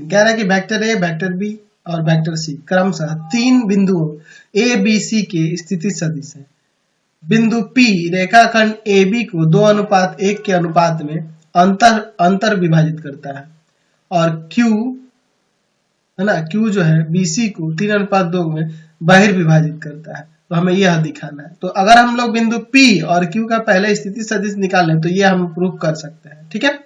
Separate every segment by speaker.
Speaker 1: Into, कह रहा है कि वेक्टर ए, वेक्टर बी और वेक्टर सी क्रमशः 3 बिंदुओं ए बी सी के स्थिति सदिश है। बिंदु P रेखाखंड AB को 2:1 के अनुपात में अंतर विभाजित करता है और Q है ना, Q जो है BC को 3:2 में बहिर्विभाजित करता है। तो हमें यह दिखाना है। तो अगर हम लोग बिंदु P और Q का पहले स्थिति सदिश निकालें तो ये हम प्रूव कर सकते हैं। ठीक है,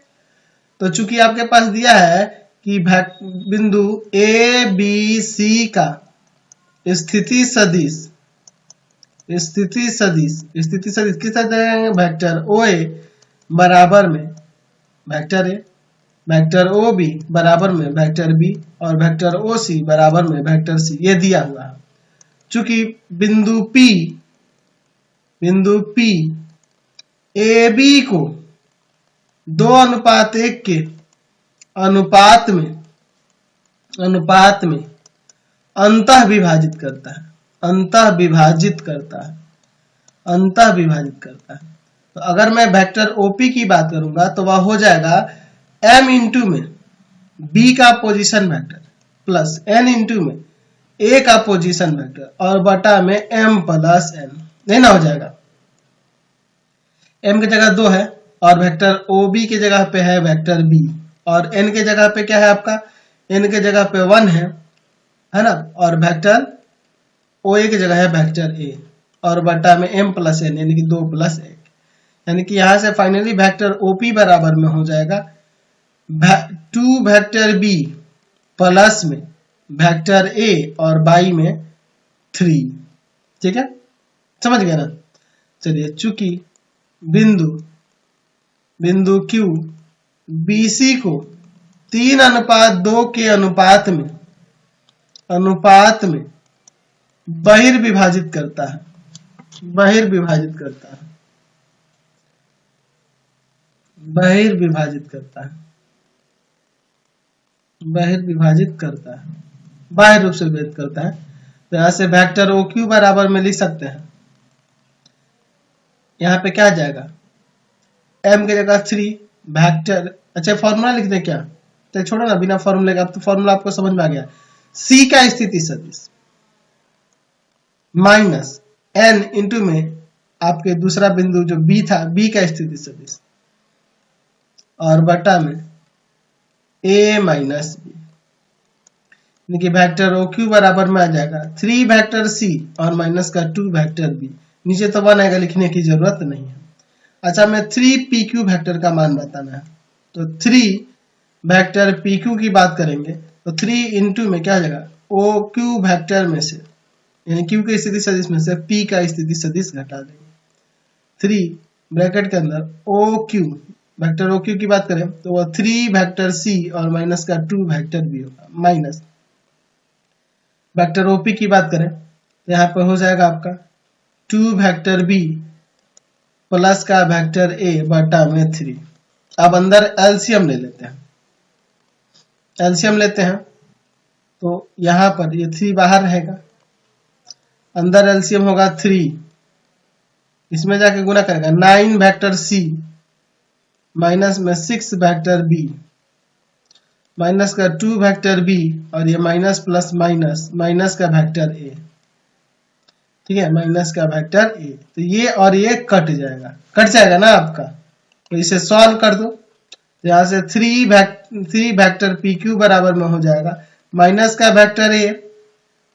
Speaker 1: तो चूंकि आपके पास दिया है कि बिंदु ABC का स्थिति सदिश किस तरह देंगे, वेक्टर OA बराबर में वेक्टर A, वेक्टर OB बराबर में वेक्टर B और वेक्टर OC बराबर में वेक्टर C, ये दिया हुआ है। चूंकि बिंदु P AB को 2:1 के अनुपात में अंतः विभाजित करता है। तो अगर मैं वेक्टर OP की बात करूंगा तो वह हो जाएगा m इंटू में B का position vector plus n into में A का पोजीशन वेक्टर और बटा में m प्लस n, नहीं ना हो जाएगा। m की जगह 2 है और वेक्टर OB की जगह पे है वेक्टर B और n के जगह पे क्या है आपका, n के जगह पे 1 है ना, और वेक्टर OA की जगह है वेक्टर A और बटा में m प्लस n यानी कि 2 प्लस 1, यानी कि यहां से फाइनली वेक्टर OP बराबर में हो जाएगा 2 वेक्टर B प्लस में वेक्टर A और बाई में 3। ठीक है, समझ गए ना। चलिए, चूंकि बिंदु Q BC को 3:2 के अनुपात में बहिर्विभाजित करता है। बाह्य रूप से विभाजित करता है। तो यहां से वेक्टर OQ बराबर में लिख सकते हैं, यहाँ पे क्या आ जाएगा, m की जगह 3 वेक्टर, अच्छा फॉर्मूला लिख दें क्या, तो छोड़ो ना, बिना फॉर्मूले का, अब तो फॉर्मूला आपको समझ में आ गया। C का स्थिति सदिश माइनस n इंटू में आपके दूसरा बिंदु जो B था, B का स्थिति सदिश और बटा में A माइनस B, यानी कि वेक्टर OQ बराबर में आ जाएगा 3 वेक्टर C और माइनस का 2 वेक्टर B। नीचे तो 1 आएगा, लिखने की जरूरत नहीं है। अच्छा, मैं 3 PQ वेक्टर का मान बताना है, तो 3 वेक्टर PQ की बात करेंगे तो 3 इंटू में क्या हो जाएगा, OQ वेक्टर में से यानी Q के स्थिति सदिश में से P का स्थिति सदिश घटा देंगे। 3 ब्रैकेट के अंदर OQ, वेक्टर OQ की बात करें तो वह 3 वेक्टर C और माइनस का 2 वेक्टर B होगा, माइनस वेक्टर OP की बात करें तो यहाँ पर हो जाएगा आपका 2 वेक्टर B प्लस का वेक्टर A बटा में 3। अब अंदर एलसीएम लेते हैं, तो यहाँ पर ये 3 बाहर रहेगा, अंदर एलसीएम होगा 3, इसमें जाके गुना करेगा 9 वेक्टर C माइनस में 6 वेक्टर B माइनस का 2 वेक्टर B और ये माइनस प्लस माइनस का वेक्टर A। ठीक है, माइनस का वेक्टर A, तो ये और ये कट जाएगा ना आपका, तो इसे सॉल्व कर दो। तो यहाँ से 3 वेक्टर PQ बराबर में हो जाएगा माइनस का वेक्टर A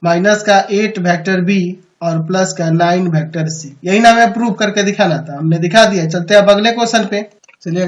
Speaker 1: माइनस का 8 वेक्टर B और प्लस का 9 वेक्टर C। यही ना हमें प्रूव करके दिखाना था, हमने दिखा दिया। चलते हैं अब अगले क्वेश्चन पे। चलिए अगला